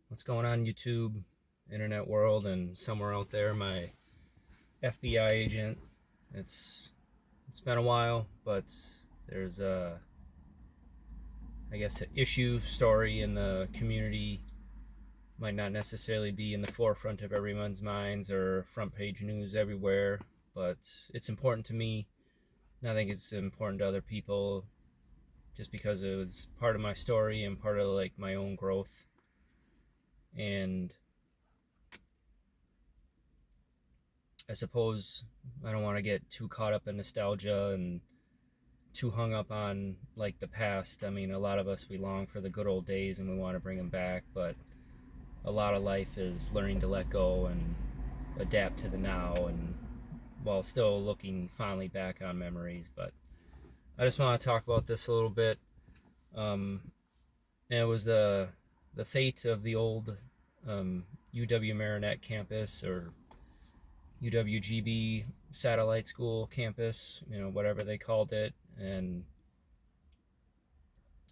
What's going on, YouTube, internet world, and somewhere out there, my FBI agent. It's been a while, but there's I guess, an issue story in the community. Might not necessarily be in the forefront of everyone's minds or front page news everywhere, but it's important to me, and I think it's important to other people, just because it was part of my story and part of like my own growth. And I suppose I don't want to get too caught up in nostalgia and too hung up on like the past. I mean, a lot of us, we long for the good old days and we want to bring them back, but a lot of life is learning to let go and adapt to the now, and while still looking fondly back on memories. But I just want to talk about this a little bit. Um, and it was the fate of the old UW-Marinette campus, or UWGB satellite school campus, whatever they called it, and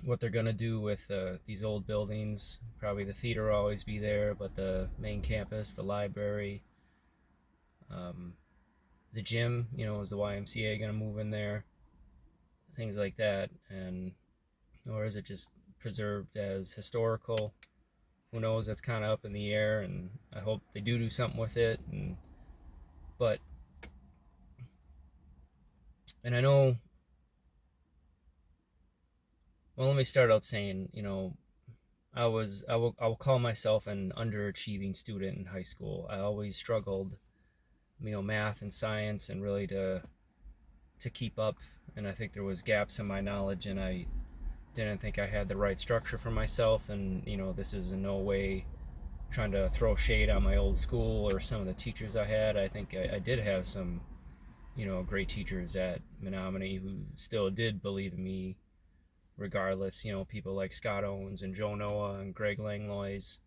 what they're going to do with these old buildings. Probably the theater will always be there, but the main campus, the library, um, the gym, is the YMCA going to move in there? Things like that. And or is it just preserved as historical? Who knows? That's kind of up in the air, and I hope they do something with it. But I know. Well, let me start out saying, I will call myself an underachieving student in high school. I always struggled, math and science, and really to keep up. And I think there was gaps in my knowledge, and I didn't think I had the right structure for myself. And this is in no way trying to throw shade on my old school or some of the teachers I had. I think I did have some, great teachers at Menominee who still did believe in me regardless. People like Scott Owens and Joe Noah and Greg Langlois.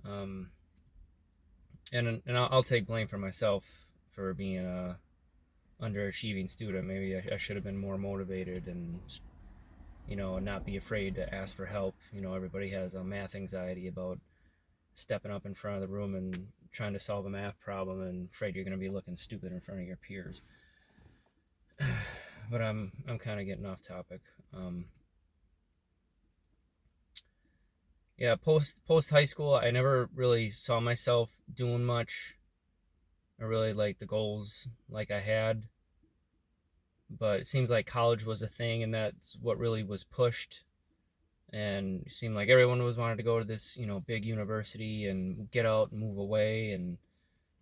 Um, and I'll take blame for myself for being a underachieving student. Maybe I should have been more motivated, and not be afraid to ask for help. Everybody has a math anxiety about stepping up in front of the room and trying to solve a math problem, and afraid you're going to be looking stupid in front of your peers. But I'm kind of getting off topic. Yeah, post high school, I never really saw myself doing much, or really like the goals like I had. But it seems like college was a thing, and that's what really was pushed. And it seemed like everyone was wanted to go to this, big university and get out and move away and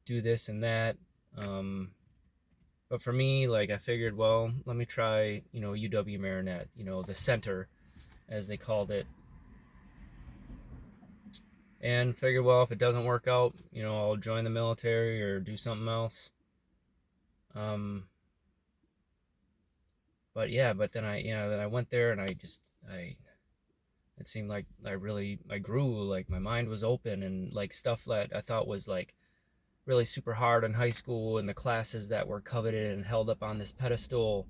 do this and that. But for me, like, I figured, well, let me try, UW-Marinette, the center, as they called it. And figured, well, if it doesn't work out, I'll join the military or do something else. Um, but yeah, but then I went there, and it seemed like I grew, like my mind was open, and like stuff that I thought was like really super hard in high school, and the classes that were coveted and held up on this pedestal,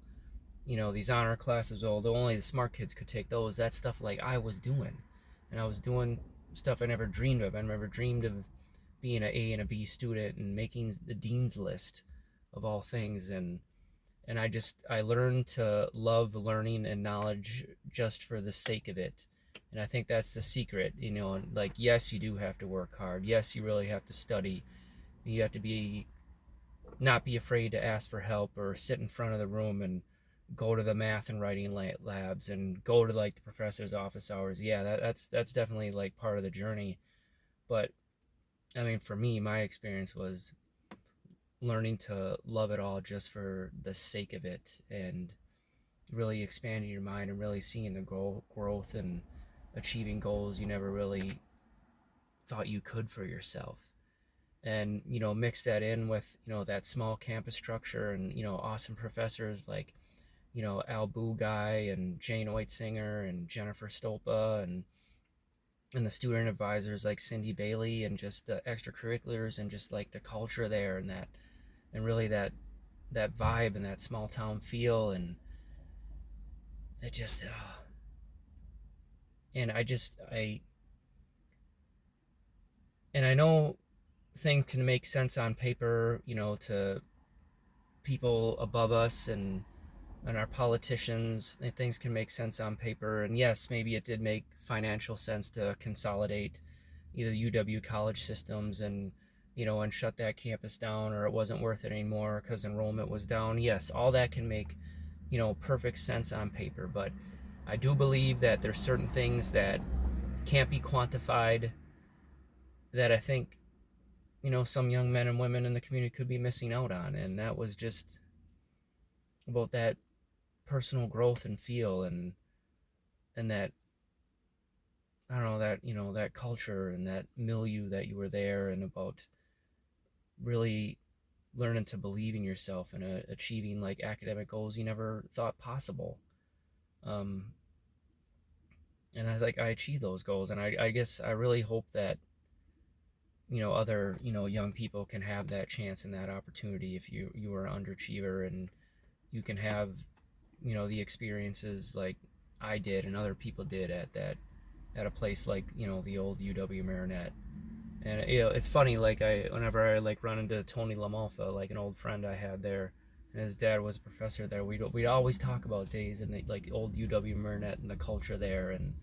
these honor classes, although only the smart kids could take those, that stuff like I was doing. And I was doing stuff I never dreamed of. I never dreamed of being an A and a B student and making the dean's list of all things. And I learned to love learning and knowledge just for the sake of it. And I think that's the secret. Like, yes, you do have to work hard. Yes, you really have to study. You have to not be afraid to ask for help, or sit in front of the room and go to the math and writing labs, and go to like the professor's office hours. Yeah, that's definitely like part of the journey. But I mean, for me, my experience was learning to love it all just for the sake of it, and really expanding your mind, and really seeing the growth and achieving goals you never really thought you could for yourself. And mix that in with that small campus structure, and awesome professors like Al Guy and Jane Oitzinger and Jennifer Stolpa, and the student advisors like Cindy Bailey, and just the extracurriculars, and just like the culture there, and really that vibe and that small town feel. And it just and I And I know things can make sense on paper, to people above us and our politicians, and things can make sense on paper. And yes, maybe it did make financial sense to consolidate either UW college systems and shut that campus down, or it wasn't worth it anymore because enrollment was down. Yes, all that can make, perfect sense on paper. But I do believe that there's certain things that can't be quantified that I think, some young men and women in the community could be missing out on. And that was just about that personal growth and feel and that, I don't know, that culture and that milieu that you were there, and about really learning to believe in yourself and achieving like academic goals you never thought possible. Um, and I achieved those goals, and I guess I really hope that other young people can have that chance and that opportunity if you are an underachiever, and you can have the experiences like I did and other people did at a place like the old UW-Marinette. And it's funny, like whenever I like run into Tony LaMalfa, like an old friend I had there, and his dad was a professor there. We'd always talk about days in the like old UW-Marinette and the culture there, and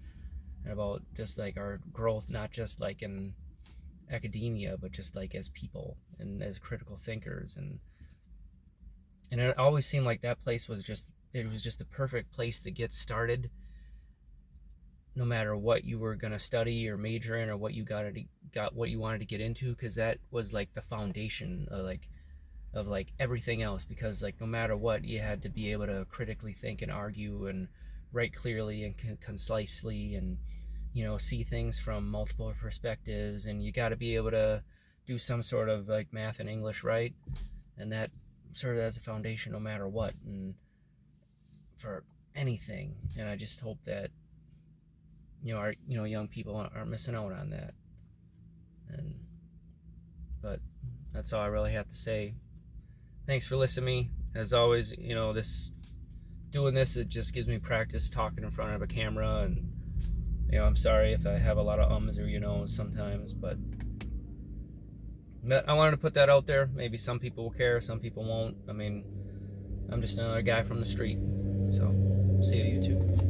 about just like our growth, not just like in academia, but just like as people and as critical thinkers. And it always seemed like that place was just the perfect place to get started, no matter what you were going to study or major in, or what you wanted to get into, because that was like the foundation of like everything else. Because like no matter what, you had to be able to critically think and argue and write clearly and concisely, and see things from multiple perspectives, and you got to be able to do some sort of like math and English right. And that sort of as a foundation no matter what, and for anything. And I just hope that our young people aren't missing out on that. And but that's all I really have to say. Thanks for listening to me. As always, this doing this, it just gives me practice talking in front of a camera. And I'm sorry if I have a lot of ums or sometimes, but I wanted to put that out there. Maybe some people will care, some people won't. I mean, I'm just another guy from the street. So see you, YouTube.